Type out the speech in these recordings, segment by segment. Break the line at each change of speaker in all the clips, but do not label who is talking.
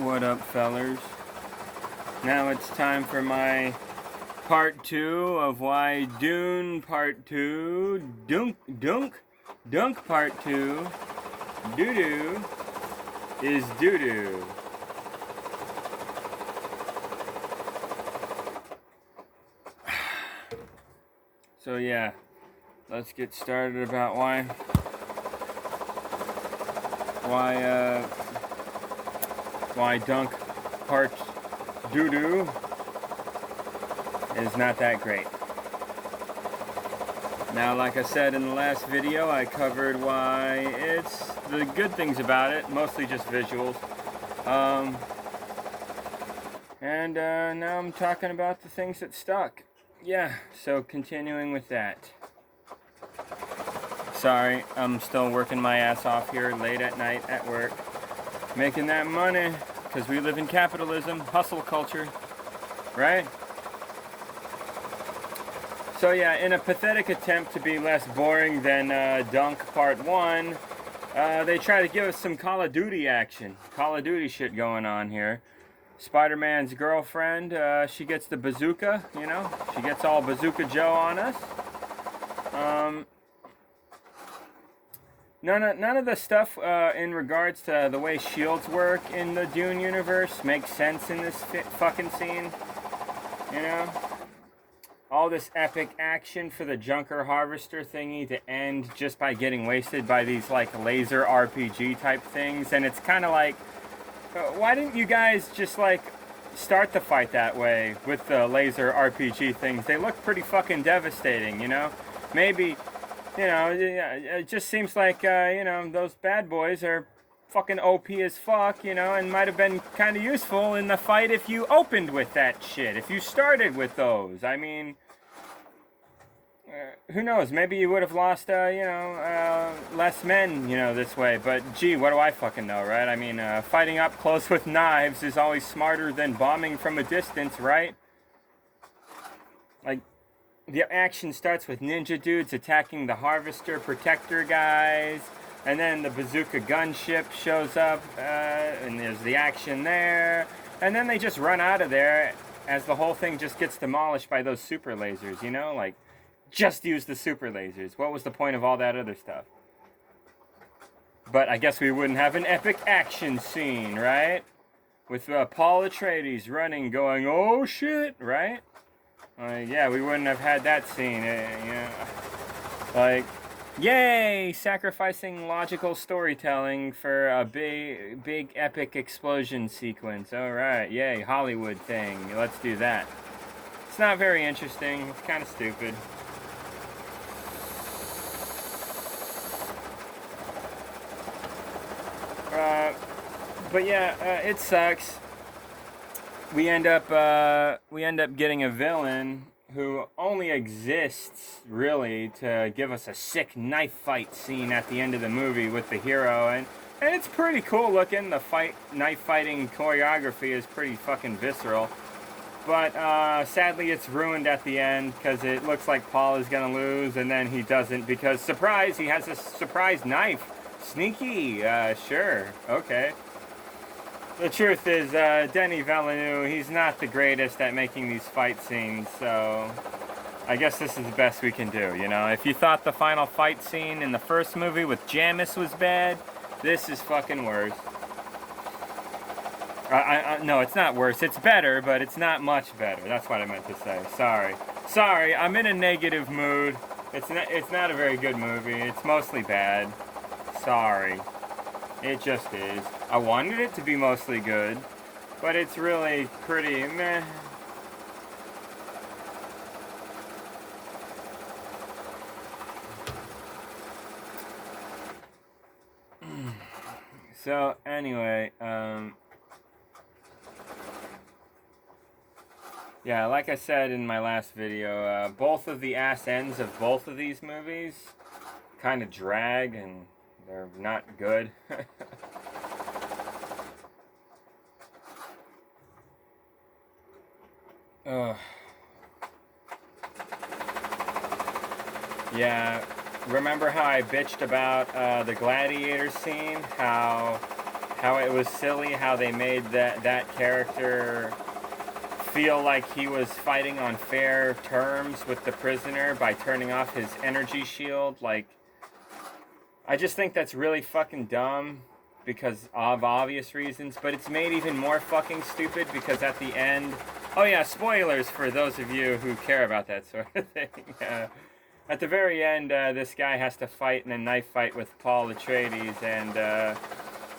What up, fellers? Now it's time for my part 2 of why Dune part 2, Dunk part 2, doo-doo is doo-doo. So yeah, let's get started about why Dunk part doo-doo is not that great. Now, like I said in the last video, I covered why it's the good things about it, mostly just visuals. Now I'm talking about the things that stuck. Yeah, so continuing with that. Sorry, I'm still working my ass off here late at night at work, making that money, because we live in capitalism, hustle culture, right? So yeah, in a pathetic attempt to be less boring than Dunk Part 1, they try to give us some Call of Duty action. Call of Duty shit going on here. Spider-Man's girlfriend, she gets the bazooka, you know? She gets all Bazooka Joe on us. None of the stuff in regards to the way shields work in the Dune universe makes sense in this fucking scene, you know? All this epic action for the Junker Harvester thingy to end just by getting wasted by these like laser RPG type things, and it's kind of like, why didn't you guys just like start the fight that way with the laser RPG things? They look pretty fucking devastating, you know? Maybe, you know, it just seems like, you know, those bad boys are fucking OP as fuck, you know, and might have been kind of useful in the fight if you opened with that shit, if you started with those. I mean, who knows, maybe you would have lost, you know, less men, you know, this way, but gee, what do I fucking know, right? I mean, fighting up close with knives is always smarter than bombing from a distance, right? Like, the action starts with ninja dudes attacking the Harvester Protector guys, and then the bazooka gunship shows up, and there's the action there. And then they just run out of there as the whole thing just gets demolished by those super lasers, you know? Like, just use the super lasers. What was the point of all that other stuff? But I guess we wouldn't have an epic action scene, right? With Paul Atreides running, going, oh shit, right? Yeah, we wouldn't have had that scene, you know? Like, yay! Sacrificing logical storytelling for a big epic explosion sequence. Alright, yay, Hollywood thing. Let's do that. It's not very interesting. It's kind of stupid. But yeah, it sucks. We end up getting a villain who only exists, really, to give us a sick knife fight scene at the end of the movie with the hero, and it's pretty cool looking. The knife fighting choreography is pretty fucking visceral, but sadly it's ruined at the end, because it looks like Paul is gonna lose, and then he doesn't, because surprise, he has a surprise knife. Sneaky, sure, okay. The truth is, Denis Villeneuve, he's not the greatest at making these fight scenes, so I guess this is the best we can do, you know? If you thought the final fight scene in the first movie with Jamis was bad, this is fucking worse. No, it's not worse. It's better, but it's not much better. That's what I meant to say. Sorry, I'm in a negative mood. It's not a very good movie. It's mostly bad. Sorry. It just is. I wanted it to be mostly good, but it's really pretty meh. So, anyway, yeah, like I said in my last video, both of the ass ends of both of these movies kind of drag, and they're not good. Yeah, remember how I bitched about the gladiator scene? How how it was silly how they made that character feel like he was fighting on fair terms with the prisoner by turning off his energy shield. Like, I just think that's really fucking dumb because of obvious reasons, but it's made even more fucking stupid because at the end, oh yeah, spoilers for those of you who care about that sort of thing. At the very end, this guy has to fight in a knife fight with Paul Atreides, and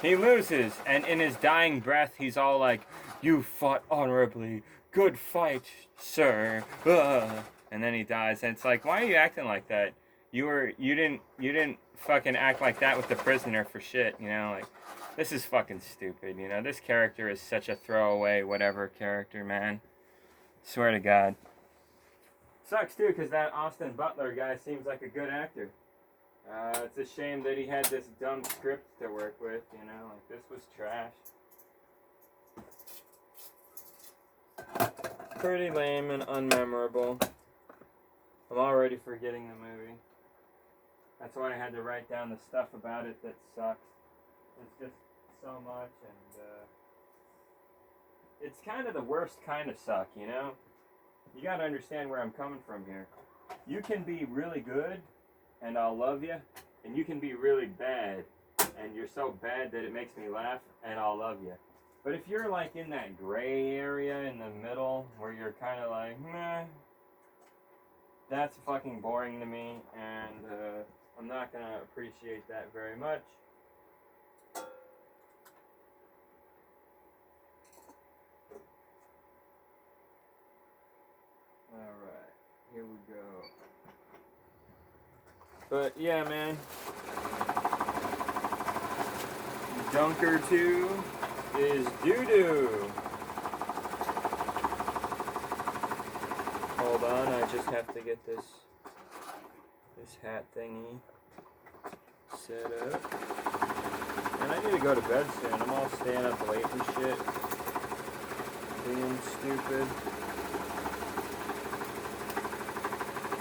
he loses, and in his dying breath, he's all like, "You fought honorably, good fight, sir." And then he dies, and it's like, why are you acting like that? You didn't fucking act like that with the prisoner for shit, you know? Like, this is fucking stupid, you know? This character is such a throwaway whatever character, man. Swear to God. Sucks too, because that Austin Butler guy seems like a good actor. It's a shame that he had this dumb script to work with, you know? Like, this was trash. Pretty lame and unmemorable. I'm already forgetting the movie. That's why I had to write down the stuff about it that sucks. It's just so much, and it's kind of the worst kind of suck, you know? You gotta understand where I'm coming from here. You can be really good, and I'll love you, and you can be really bad, and you're so bad that it makes me laugh, and I'll love you. But if you're like in that gray area in the middle, where you're kind of like, meh, that's fucking boring to me, and I'm not gonna appreciate that very much. Alright, here we go. But yeah, man. Dunker 2 is doo-doo. Hold on, I just have to get this hat thingy set up. And I need to go to bed soon. I'm all staying up late and shit. Being stupid.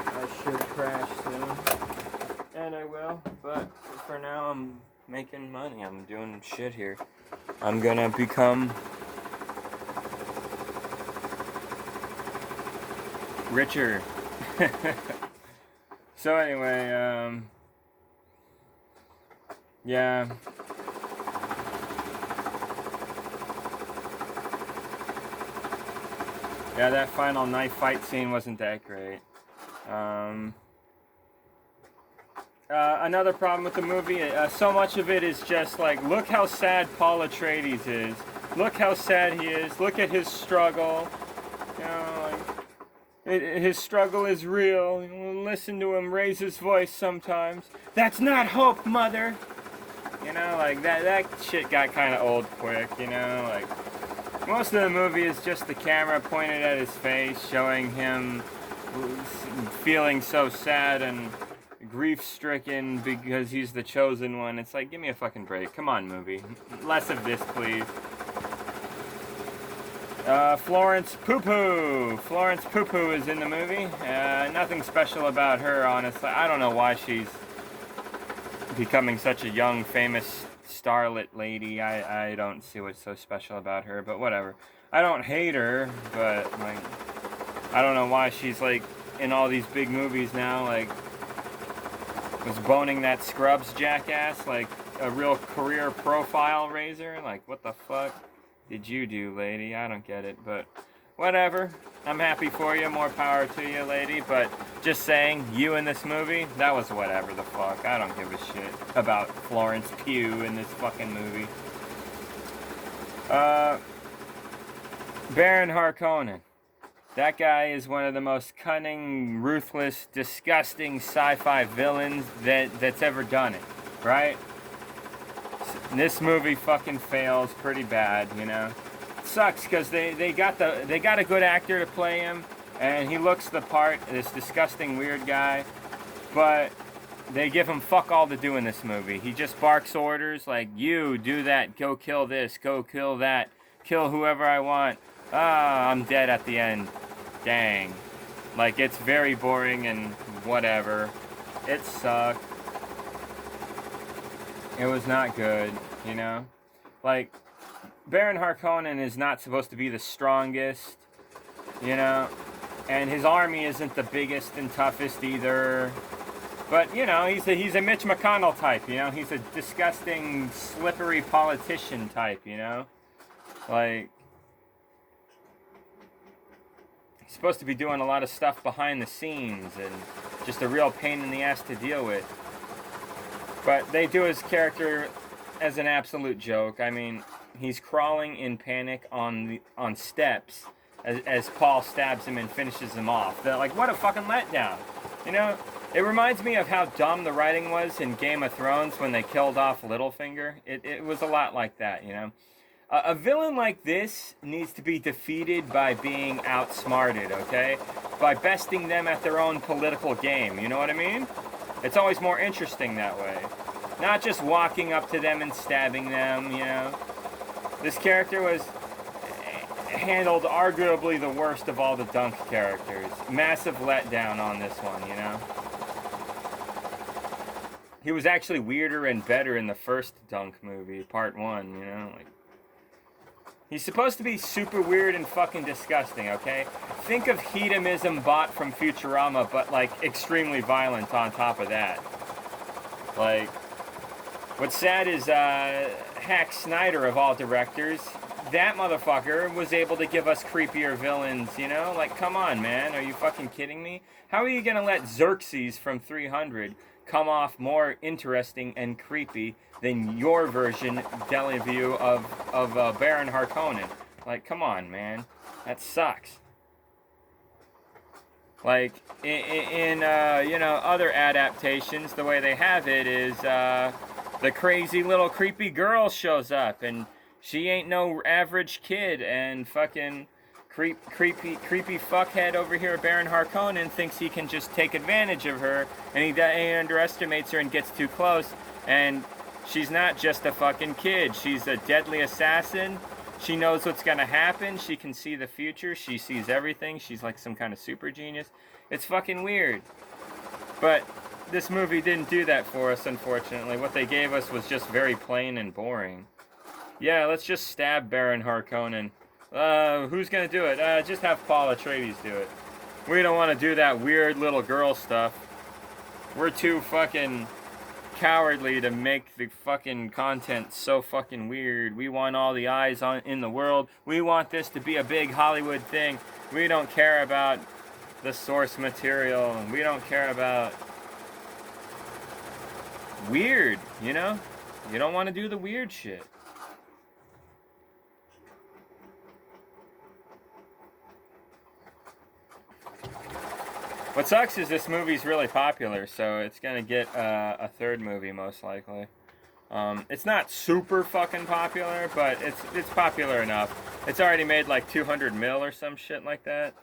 I should crash soon. And I will, but for now I'm making money. I'm doing shit here. I'm gonna become richer. So anyway, yeah. Yeah, that final knife fight scene wasn't that great. Another problem with the movie, so much of it is just like, look how sad Paul Atreides is. Look how sad he is. Look at his struggle. You know, like, his struggle is real. Listen to him raise his voice sometimes. That's not hope, mother. You know, like, that shit got kind of old quick, you know? Like, most of the movie is just the camera pointed at his face, showing him feeling so sad and grief-stricken because he's the chosen one. It's like, give me a fucking break. Come on, movie. Less of this, please. Florence Poo-Poo. Florence Poo-Poo is in the movie. Nothing special about her, honestly. I don't know why she's becoming such a young, famous starlet lady. I don't see what's so special about her, but whatever. I don't hate her, but, like, I don't know why she's, like, in all these big movies now, like, was boning that Scrubs jackass, like, a real career profile raiser. Like, what the fuck did you do, lady? I don't get it, but whatever. I'm happy for you. More power to you, lady. But just saying, you in this movie, that was whatever the fuck. I don't give a shit about Florence Pugh in this fucking movie. Baron Harkonnen. That guy is one of the most cunning, ruthless, disgusting sci-fi villains that's ever done it, right? This movie fucking fails pretty bad, you know. It sucks because they got a good actor to play him, and he looks the part, this disgusting weird guy, but they give him fuck all to do in this movie. He just barks orders like, you do that, go kill this, go kill that, kill whoever I want. Ah, I'm dead at the end. Dang. Like, it's very boring and whatever. It sucked. It was not good, you know? Like, Baron Harkonnen is not supposed to be the strongest, you know, and his army isn't the biggest and toughest either. But, you know, he's a Mitch McConnell type, you know? He's a disgusting, slippery politician type, you know? Like, he's supposed to be doing a lot of stuff behind the scenes and just a real pain in the ass to deal with. But they do his character as an absolute joke. I mean, he's crawling in panic on steps as Paul stabs him and finishes him off. They're like, what a fucking letdown. You know, it reminds me of how dumb the writing was in Game of Thrones when they killed off Littlefinger. It was a lot like that, you know. A villain like this needs to be defeated by being outsmarted, okay? By besting them at their own political game, you know what I mean? It's always more interesting that way. Not just walking up to them and stabbing them, you know. This character was handled arguably the worst of all the Dunc characters. Massive letdown on this one, you know. He was actually weirder and better in the first Dunc movie, part 1, you know. Like, he's supposed to be super weird and fucking disgusting, okay? Think of hedonism bot from Futurama, but like extremely violent on top of that. Like, what's sad is Hack Snyder, of all directors, that motherfucker was able to give us creepier villains, you know? Like, come on, man. Are you fucking kidding me? How are you gonna let Xerxes from 300 come off more interesting and creepy than your version, Deleview, of Baron Harkonnen? Like, come on, man. That sucks. Like, in you know, other adaptations, the way they have it is, the crazy little creepy girl shows up, and she ain't no average kid, and fucking creepy fuckhead over here, Baron Harkonnen, thinks he can just take advantage of her, and he underestimates her and gets too close, and she's not just a fucking kid. She's a deadly assassin. She knows what's gonna happen. She can see the future. She sees everything. She's like some kind of super genius. It's fucking weird. But this movie didn't do that for us, unfortunately. What they gave us was just very plain and boring. Yeah, let's just stab Baron Harkonnen. Who's gonna do it? Just have Paul Atreides do it. We don't want to do that weird little girl stuff. We're too fucking cowardly to make the fucking content so fucking weird. We want all the eyes in the world. We want this to be a big Hollywood thing. We don't care about the source material. We don't care about weird, you know? You don't want to do the weird shit. What sucks is this movie's really popular, so it's gonna get a third movie most likely. It's not super fucking popular, but it's popular enough. It's already made like 200 mil or some shit like that.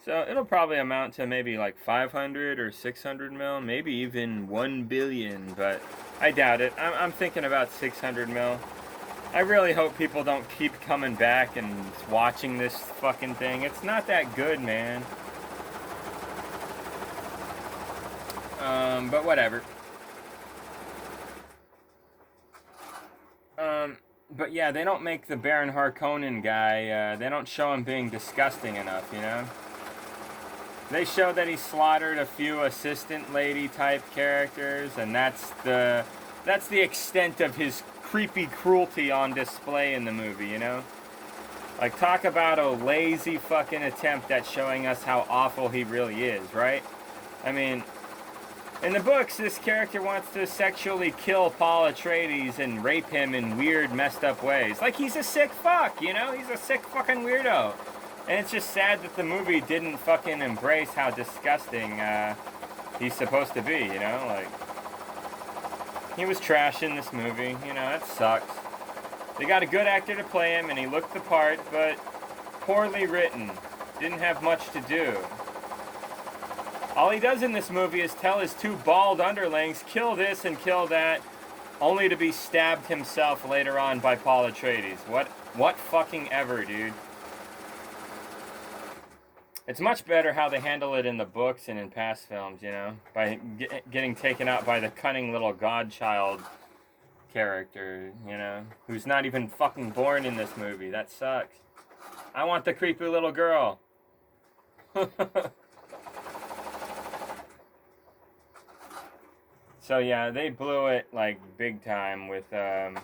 So it'll probably amount to maybe like 500 or 600 mil, maybe even 1 billion, but I doubt it. I'm thinking about 600 mil. I really hope people don't keep coming back and watching this fucking thing. It's not that good, man. But whatever. But yeah, they don't make the Baron Harkonnen guy, they don't show him being disgusting enough, you know? They show that he slaughtered a few assistant lady type characters, and that's the extent of his creepy cruelty on display in the movie, you know? Like, talk about a lazy fucking attempt at showing us how awful he really is, right? I mean, in the books, this character wants to sexually kill Paul Atreides and rape him in weird, messed up ways. Like, he's a sick fuck, you know? He's a sick fucking weirdo. And it's just sad that the movie didn't fucking embrace how disgusting he's supposed to be, you know? Like, he was trash in this movie, you know, that sucks. They got a good actor to play him, and he looked the part, but poorly written. Didn't have much to do. All he does in this movie is tell his two bald underlings, kill this and kill that, only to be stabbed himself later on by Paul Atreides. What fucking ever, dude. It's much better how they handle it in the books and in past films, you know, by getting taken out by the cunning little godchild character, you know, who's not even fucking born in this movie. That sucks. I want the creepy little girl. So yeah, they blew it like big time with Baron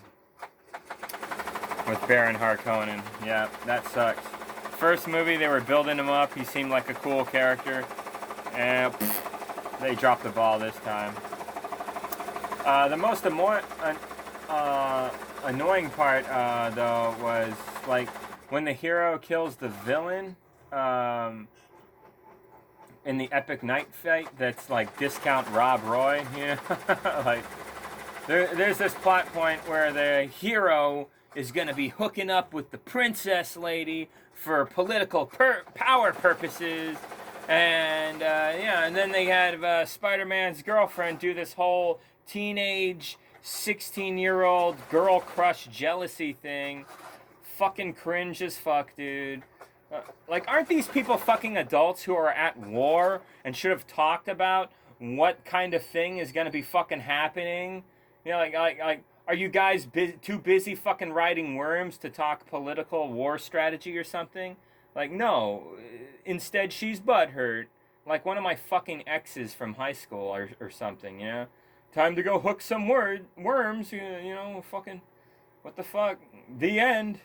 Harkonnen. Yeah, that sucks. First movie, they were building him up. He seemed like a cool character, and they dropped the ball this time. The most annoying part, though, was like when the hero kills the villain. In the epic night fight, that's like discount Rob Roy, you know, like there's this plot point where the hero is gonna be hooking up with the princess lady for political power purposes, and and then they had Spider-Man's girlfriend do this whole teenage 16-year-old girl crush jealousy thing. Fucking cringe as fuck, dude. Like, aren't these people fucking adults who are at war and should have talked about what kind of thing is going to be fucking happening? You know, like, are you guys too busy fucking riding worms to talk political war strategy or something? Like, no. Instead, she's butthurt. Like one of my fucking exes from high school or something, you know? Time to go hook some worms, you know, fucking, what the fuck? The end.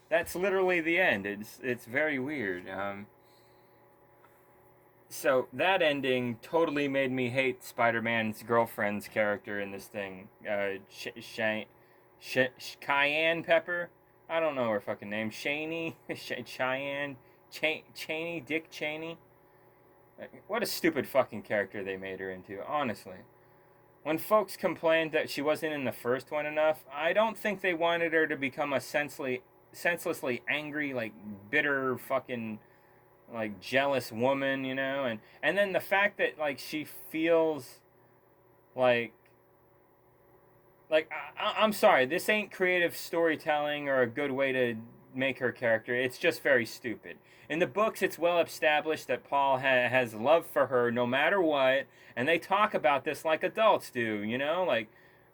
That's literally the end. It's very weird. So that ending totally made me hate Spider-Man's girlfriend's character in this thing. Cayenne Pepper? I don't know her fucking name. Cheney? Cheyenne? Cheney? Dick Cheney? What a stupid fucking character they made her into, honestly. When folks complained that she wasn't in the first one enough, I don't think they wanted her to become a senselessly angry, like bitter fucking like jealous woman, you know, and then the fact that like she feels like I'm sorry, this ain't creative storytelling or a good way to make her character. It's just very stupid. In the books, it's well established that Paul has love for her no matter what, and they talk about this like adults do, you know, like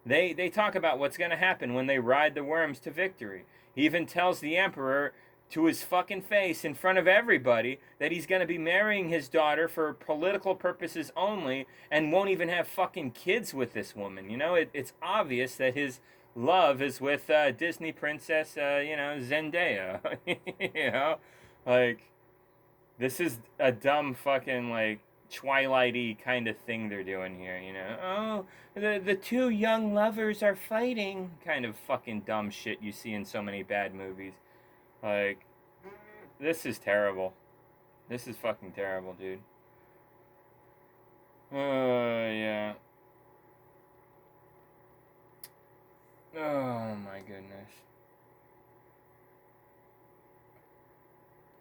they talk about what's going to happen when they ride the worms to victory. He even tells the Emperor to his fucking face in front of everybody that he's going to be marrying his daughter for political purposes only and won't even have fucking kids with this woman. You know, it's obvious that his love is with Disney princess, Zendaya. You know, like, this is a dumb fucking, like, Twilight-y kind of thing they're doing here, you know? Oh, the two young lovers are fighting. Kind of fucking dumb shit you see in so many bad movies. Like, this is terrible. This is fucking terrible, dude. Yeah. Oh, my goodness.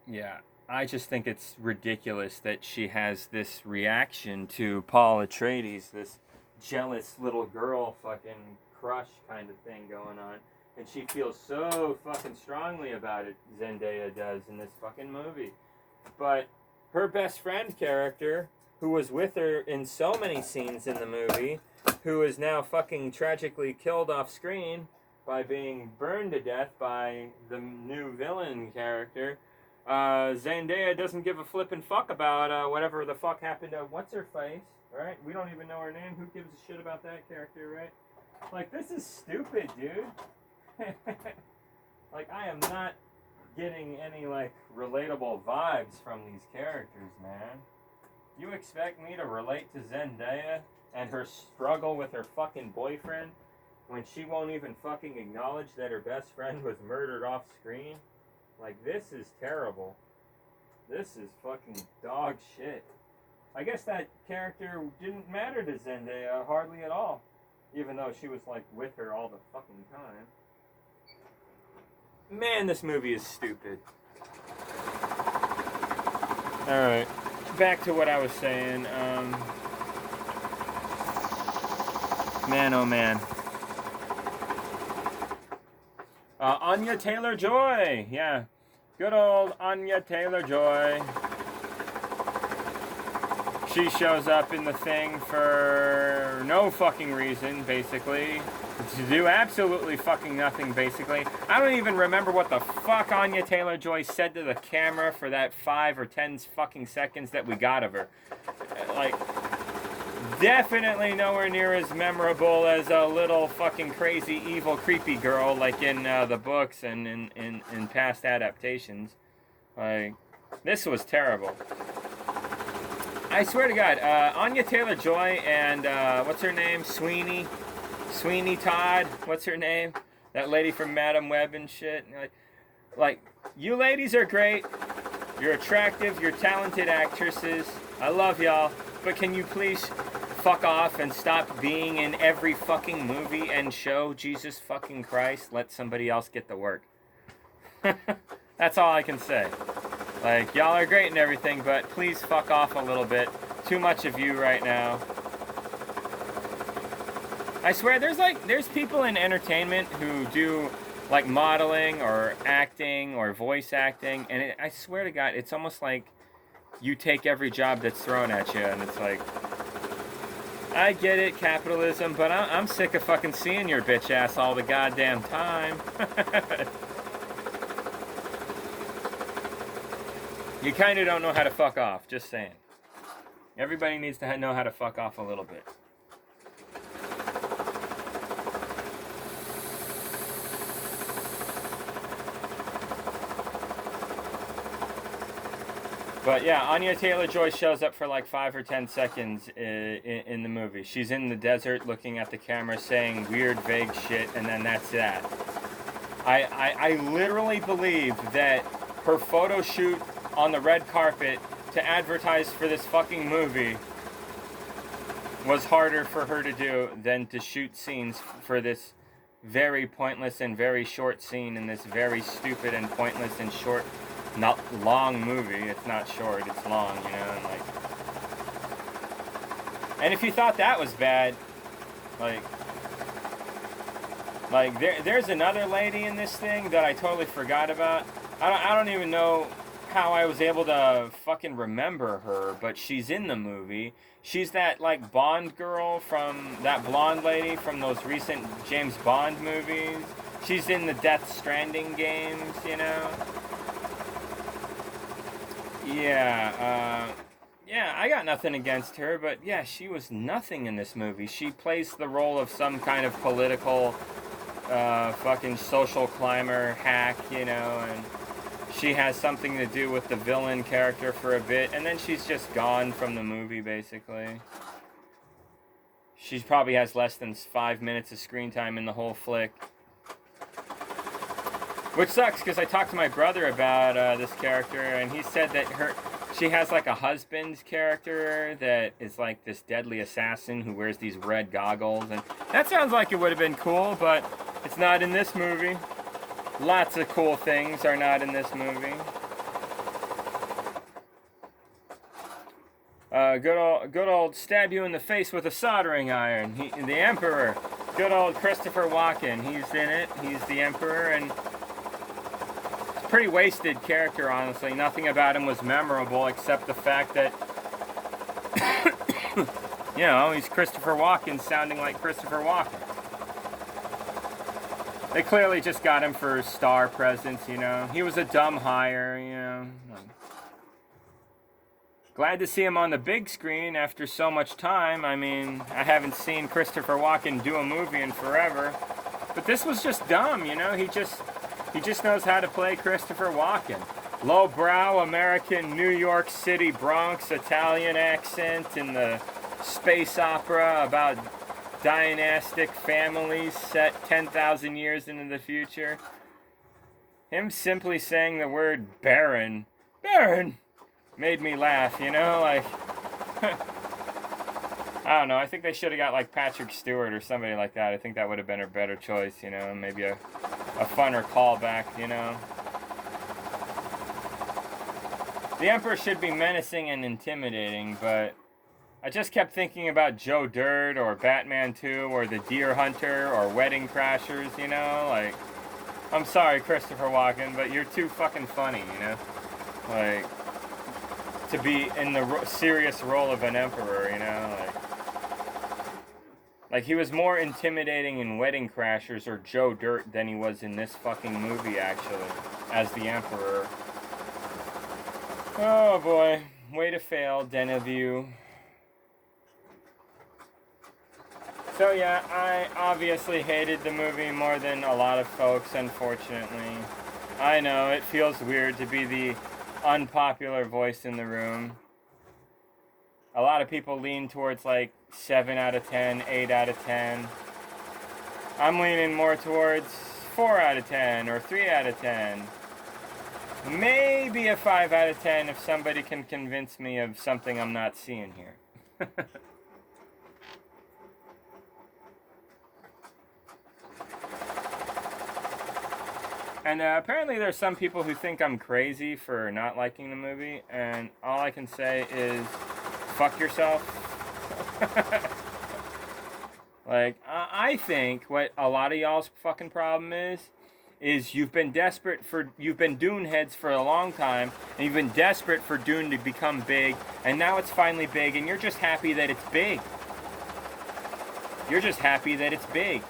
Yeah. I just think it's ridiculous that she has this reaction to Paul Atreides, this jealous little girl fucking crush kind of thing going on. And she feels so fucking strongly about it, Zendaya does in this fucking movie. But her best friend character, who was with her in so many scenes in the movie, who is now fucking tragically killed off screen by being burned to death by the new villain character, Zendaya doesn't give a flippin' fuck about whatever the fuck happened to what's-her-face, right? We don't even know her name. Who gives a shit about that character, right? Like, this is stupid, dude. Like, I am not getting any, like, relatable vibes from these characters, man. You expect me to relate to Zendaya and her struggle with her fucking boyfriend when she won't even fucking acknowledge that her best friend was murdered off screen? Like, this is terrible. This is fucking dog shit. I guess that character didn't matter to Zendaya hardly at all, even though she was, like, with her all the fucking time. Man, this movie is stupid. Alright, back to what I was saying. Man, oh man. Anya Taylor-Joy, yeah. Good old Anya Taylor-Joy. She shows up in the thing for no fucking reason, basically. to do absolutely fucking nothing, basically. I don't even remember what the fuck Anya Taylor-Joy said to the camera for that 5 or 10 fucking seconds that we got of her. Like, definitely nowhere near as memorable as a little fucking crazy, evil, creepy girl like in the books and in past adaptations. Like, this was terrible. I swear to God, Anya Taylor-Joy and, what's her name? Sweeney Todd, what's her name? That lady from Madam Web and shit. Like, you ladies are great. You're attractive. You're talented actresses. I love y'all. But can you please fuck off and stop being in every fucking movie and show? Jesus fucking Christ. Let somebody else get the work. That's all I can say. Like, y'all are great and everything, but please fuck off a little bit. Too much of you right now. I swear, there's people in entertainment who do, like, modeling or acting or voice acting, and I swear to God, it's almost like you take every job that's thrown at you, and it's like, I get it, capitalism, but I'm sick of fucking seeing your bitch ass all the goddamn time. You kind of don't know how to fuck off, just saying. Everybody needs to know how to fuck off a little bit. But yeah, Anya Taylor-Joy shows up for like 5 or 10 seconds in the movie. She's in the desert looking at the camera saying weird, vague shit, and then that's that. I literally believe that her photo shoot on the red carpet to advertise for this fucking movie was harder for her to do than to shoot scenes for this very pointless and very short scene in this very stupid and pointless and short, not long movie. It's not short, it's long, you know, and if you thought that was bad, there's another lady in this thing that I totally forgot about. I don't even know how I was able to fucking remember her, but she's in the movie. She's that, like, Bond girl from, that blonde lady from those recent James Bond movies. She's in the Death Stranding games, you know? Yeah, I got nothing against her, but yeah, she was nothing in this movie. She plays the role of some kind of political, fucking social climber hack, you know, and she has something to do with the villain character for a bit, and then she's just gone from the movie, basically. She probably has less than 5 minutes of screen time in the whole flick. Which sucks, because I talked to my brother about this character, and he said that she has like a husband character that is like this deadly assassin who wears these red goggles, and that sounds like it would have been cool, but it's not in this movie. Lots of cool things are not in this movie. Good old stab you in the face with a soldering iron. The Emperor. Good old Christopher Walken. He's in it. He's the Emperor, and it's a pretty wasted character, honestly. Nothing about him was memorable except the fact that, you know, he's Christopher Walken sounding like Christopher Walken. They clearly just got him for star presence, you know. He was a dumb hire, you know. Glad to see him on the big screen after so much time. I mean, I haven't seen Christopher Walken do a movie in forever. But this was just dumb, you know. He just knows how to play Christopher Walken. Lowbrow American New York City Bronx Italian accent in the space opera about dynastic families set 10,000 years into the future. Him simply saying the word Baron, made me laugh, you know, like, I don't know, I think they should have got like Patrick Stewart or somebody like that. I think that would have been a better choice, you know, maybe a funner callback, you know. The Emperor should be menacing and intimidating, but I just kept thinking about Joe Dirt or Batman 2 or The Deer Hunter or Wedding Crashers, you know? Like, I'm sorry, Christopher Walken, but you're too fucking funny, you know? Like, to be in the serious role of an emperor, you know? Like, Like, he was more intimidating in Wedding Crashers or Joe Dirt than he was in this fucking movie, actually, as the Emperor. Oh boy, way to fail, Denevue. So yeah, I obviously hated the movie more than a lot of folks, unfortunately. I know, it feels weird to be the unpopular voice in the room. A lot of people lean towards like 7 out of 10, 8 out of 10. I'm leaning more towards 4 out of 10 or 3 out of 10. Maybe a 5 out of 10 if somebody can convince me of something I'm not seeing here. And apparently there's some people who think I'm crazy for not liking the movie, and all I can say is, fuck yourself. Like, I think what a lot of y'all's fucking problem is you've been Dune heads for a long time, and you've been desperate for Dune to become big, and now it's finally big, and you're just happy that it's big. You're just happy that it's big.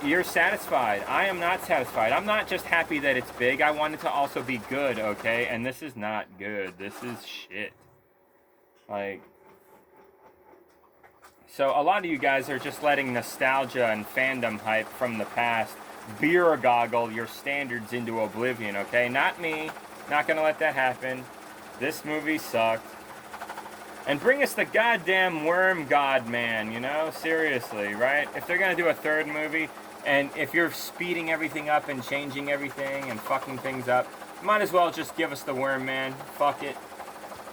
You're satisfied. I am not satisfied. I'm not just happy that it's big. I want it to also be good, okay? And this is not good. This is shit. Like, so a lot of you guys are just letting nostalgia and fandom hype from the past beer goggle your standards into oblivion, okay? Not me. Not gonna let that happen. This movie sucked. And bring us the goddamn worm god man, you know? Seriously, right? If they're gonna do a third movie, and if you're speeding everything up and changing everything and fucking things up, might as well just give us the worm man. Fuck it.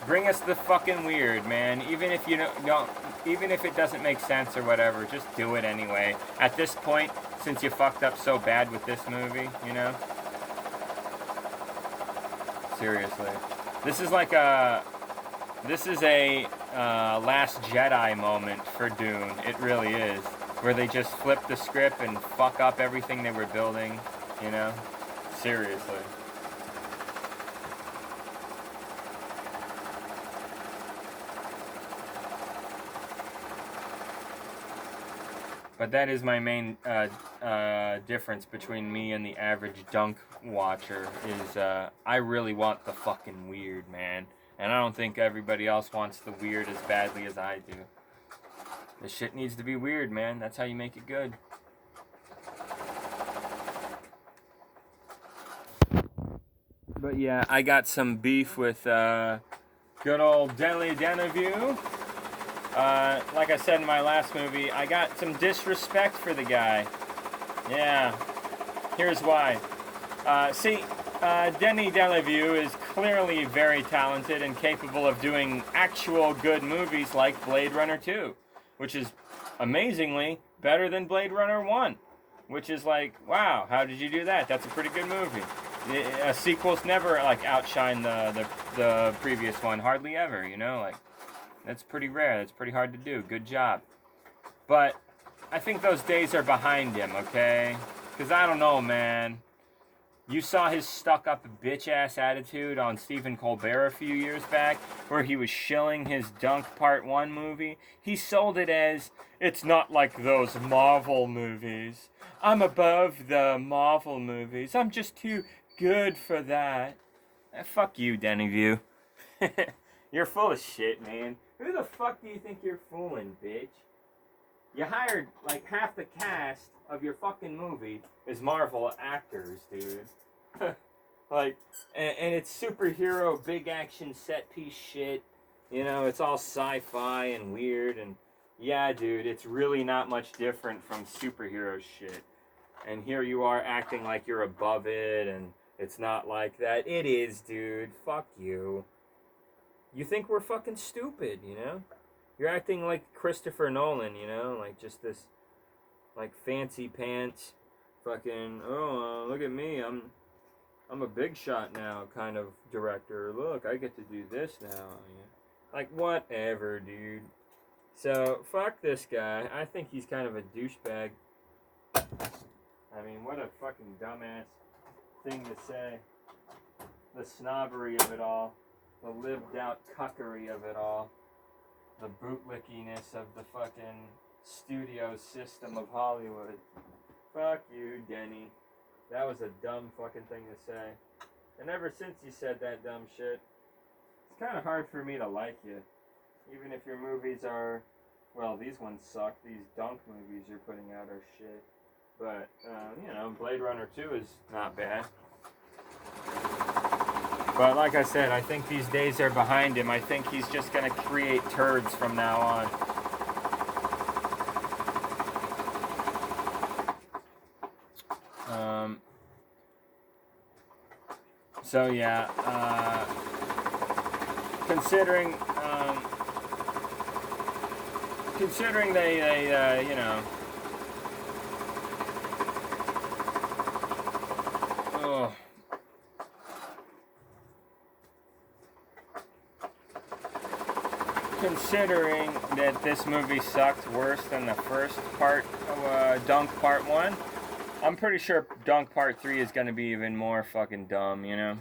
Bring us the fucking weird, man. Even if you don't, even if it doesn't make sense or whatever, just do it anyway. At this point, since you fucked up so bad with this movie, you know? Seriously. This is like a... This is a Last Jedi moment for Dune. It really is. Where they just flip the script and fuck up everything they were building, you know? Seriously. But that is my main difference between me and the average Dunk watcher is I really want the fucking weird, man. And I don't think everybody else wants the weird as badly as I do. This shit needs to be weird, man. That's how you make it good. But yeah, I got some beef with good old Denley Denevue. Like I said in my last movie, I got some disrespect for the guy. Yeah. Here's why. Denis Villeneuve is clearly very talented and capable of doing actual good movies like Blade Runner 2, which is amazingly better than Blade Runner 1, which is like, wow, how did you do that? That's a pretty good movie. Sequels never like outshine the previous one, hardly ever, you know, like that's pretty rare. That's pretty hard to do. Good job. But I think those days are behind him, okay? Because I don't know, man. You saw his stuck-up bitch-ass attitude on Stephen Colbert a few years back, where he was shilling his Dunk Part 1 movie. He sold it as, it's not like those Marvel movies. I'm above the Marvel movies. I'm just too good for that. Fuck you, Denevue. You're full of shit, man. Who the fuck do you think you're fooling, bitch? You hired, like, half the cast of your fucking movie is Marvel actors, dude. Like, and it's superhero, big action, set piece shit. You know, it's all sci-fi and weird, and yeah, dude, it's really not much different from superhero shit. And here you are acting like you're above it, and it's not like that. It is, dude. Fuck you. You think we're fucking stupid, you know? You're acting like Christopher Nolan, you know? Like, just this, like, fancy pants, fucking, look at me, I'm a big shot now kind of director. Look, I get to do this now. Yeah. Like, whatever, dude. So, fuck this guy. I think he's kind of a douchebag. I mean, what a fucking dumbass thing to say. The snobbery of it all. The lived out cuckery of it all. The bootlickiness of the fucking studio system of Hollywood. Fuck you, Denny. That was a dumb fucking thing to say. And ever since you said that dumb shit, it's kind of hard for me to like you. Even if your movies are, well, these ones suck. These dunk movies you're putting out are shit. But, you know, Blade Runner 2 is not bad. But like I said, I think these days are behind him. I think he's just going to create turds from now on. So yeah, considering they you know, oh. Considering that this movie sucked worse than the first part of Dunk Part 1, I'm pretty sure Dunk Part 3 is going to be even more fucking dumb, you know?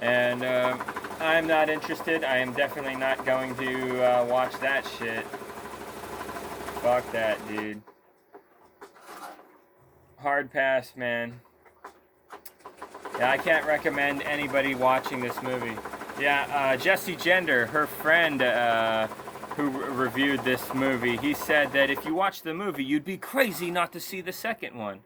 And I'm not interested. I am definitely not going to watch that shit. Fuck that, dude. Hard pass, man. Yeah, I can't recommend anybody watching this movie. Yeah, Jesse Gender, her friend who reviewed this movie, he said that if you watch the movie, you'd be crazy not to see the second one.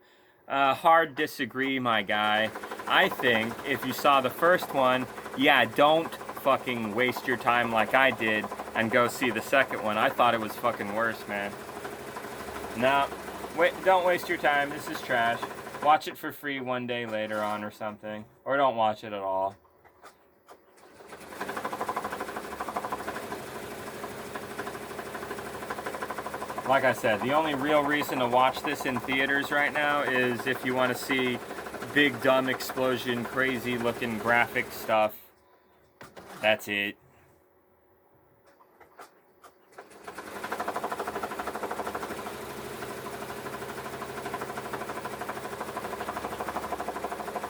Hard disagree, my guy. I think if you saw the first one, yeah, don't fucking waste your time like I did and go see the second one. I thought it was fucking worse, man. No, wait, don't waste your time. This is trash. Watch it for free one day later on or something. Or don't watch it at all. Like I said, the only real reason to watch this in theaters right now is if you want to see big, dumb explosion, crazy looking graphic stuff. That's it.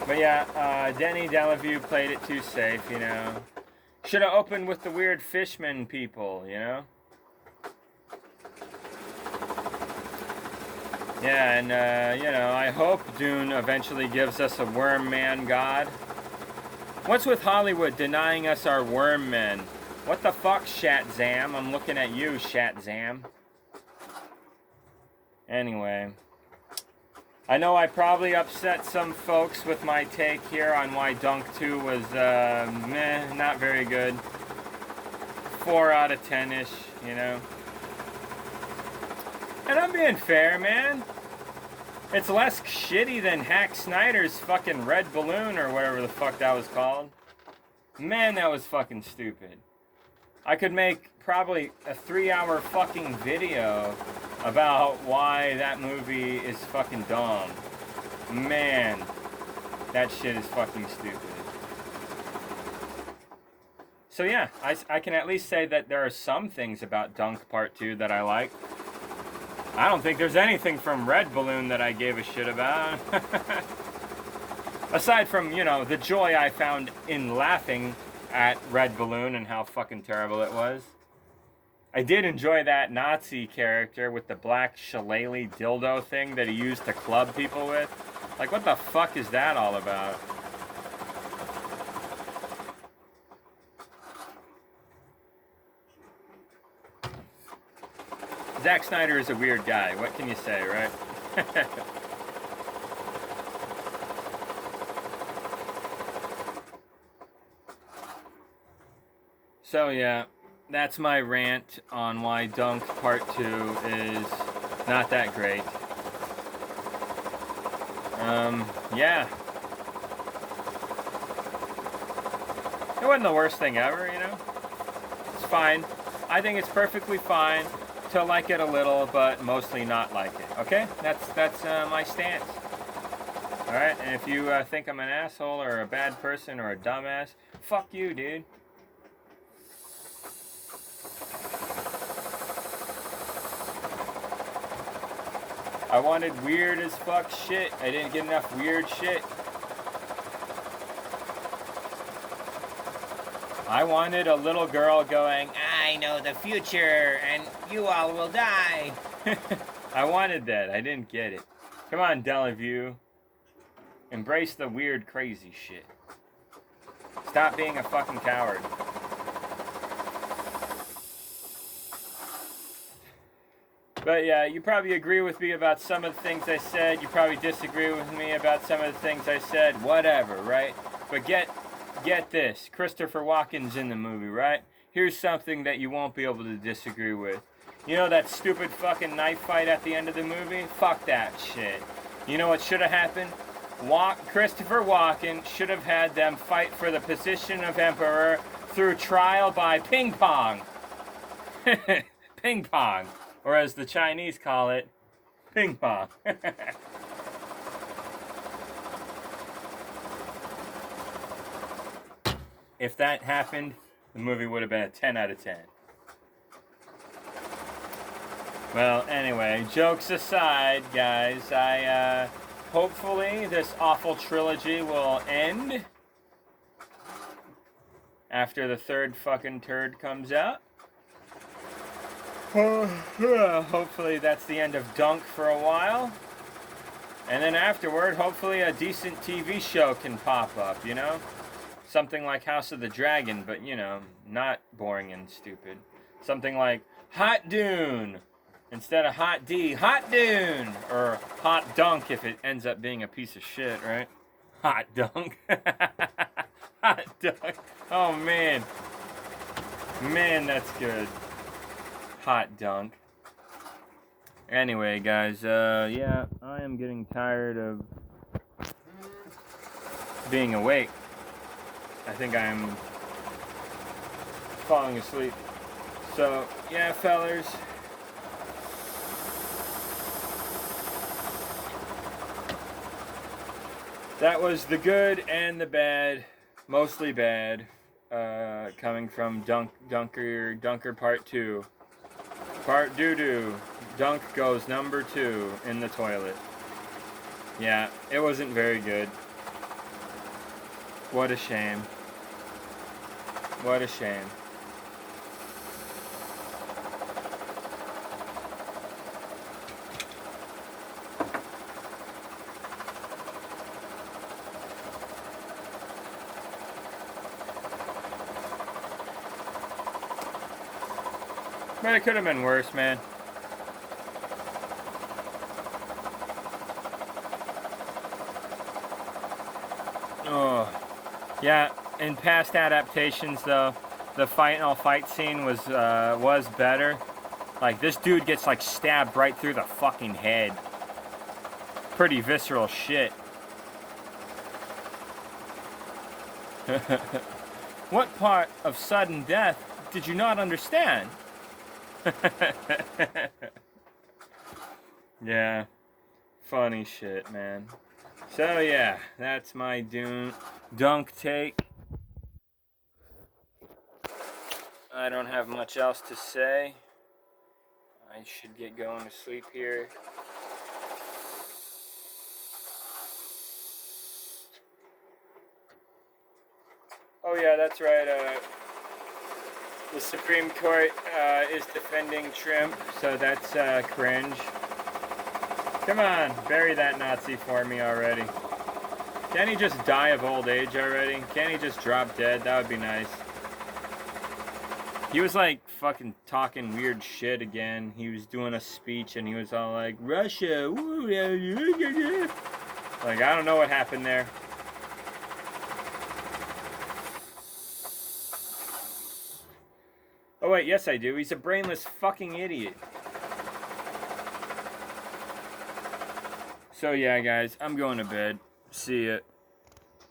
But yeah, Denny Delavue played it too safe, you know. Should have opened with the weird fishman people, you know. Yeah, and, you know, I hope Dune eventually gives us a worm man god. What's with Hollywood denying us our worm men? What the fuck, Shatzam? I'm looking at you, Shatzam. Anyway. I know I probably upset some folks with my take here on why Dunk 2 was, meh, not very good. 4 out of 10-ish, you know. And I'm being fair, man. It's less shitty than Hack Snyder's fucking Red Balloon or whatever the fuck that was called. Man, that was fucking stupid. I could make probably a 3-hour fucking video about why that movie is fucking dumb. Man, that shit is fucking stupid. So yeah, I can at least say that there are some things about Dunk Part 2 that I like. I don't think there's anything from Red Balloon that I gave a shit about. Aside from, you know, the joy I found in laughing at Red Balloon and how fucking terrible it was. I did enjoy that Nazi character with the black shillelagh dildo thing that he used to club people with. Like, what the fuck is that all about? Zack Snyder is a weird guy. What can you say, right? So yeah, that's my rant on why Dunk Part 2 is not that great. Yeah. It wasn't the worst thing ever, you know? It's fine. I think it's perfectly fine to like it a little, but mostly not like it. Okay? That's my stance. Alright? And if you think I'm an asshole or a bad person or a dumbass, fuck you, dude. I wanted weird as fuck shit. I didn't get enough weird shit. I wanted a little girl going, I
know the future and you all will die.
I wanted that. I didn't get it. Come on, Delavue. Embrace the weird, crazy shit. Stop being a fucking coward. But yeah, you probably agree with me about some of the things I said. You probably disagree with me about some of the things I said. Whatever, right? But get this. Christopher Walken's in the movie, right? Here's something that you won't be able to disagree with. You know that stupid fucking knife fight at the end of the movie? Fuck that shit. You know what should have happened? Christopher Walken should have had them fight for the position of emperor through trial by ping pong. Ping pong. Or as the Chinese call it, ping pong. If that happened, the movie would have been a 10 out of 10. Well, anyway, jokes aside, guys, hopefully this awful trilogy will end after the third fucking turd comes out. Hopefully that's the end of Dunc for a while. And then afterward, hopefully a decent TV show can pop up, you know? Something like House of the Dragon, but, you know, not boring and stupid. Something like Hot Dune. Instead of Hot D, Hot Dune. Or Hot Dunc if it ends up being a piece of shit, right? Hot Dunc. Hot Dunc. Oh, man. Man, that's good. Hot Dunc. Anyway, guys, yeah, I am getting tired of being awake. I think I'm falling asleep. So, yeah, fellers. That was the good and the bad, mostly bad, coming from Dunker Part 2. Part doo-doo. Dunc goes number 2 in the toilet. Yeah, it wasn't very good. What a shame. What a shame. But it could have been worse, man. Oh, yeah. In past adaptations, though, the final fight scene was better. Like, this dude gets like stabbed right through the fucking head. Pretty visceral shit. What part of sudden death did you not understand? Yeah, funny shit, man. So yeah, that's my Dunc take. I don't have much else to say. I should get going to sleep here. Oh yeah, that's right. The Supreme Court is defending Trump, so that's cringe. Come on, bury that Nazi for me already. Can't he just die of old age already? Can't he just drop dead? That would be nice. He was like fucking talking weird shit again. He was doing a speech and he was all like, Russia, woo, like, I don't know what happened there. Oh wait, yes I do. He's a brainless fucking idiot. So yeah, guys, I'm going to bed. See ya.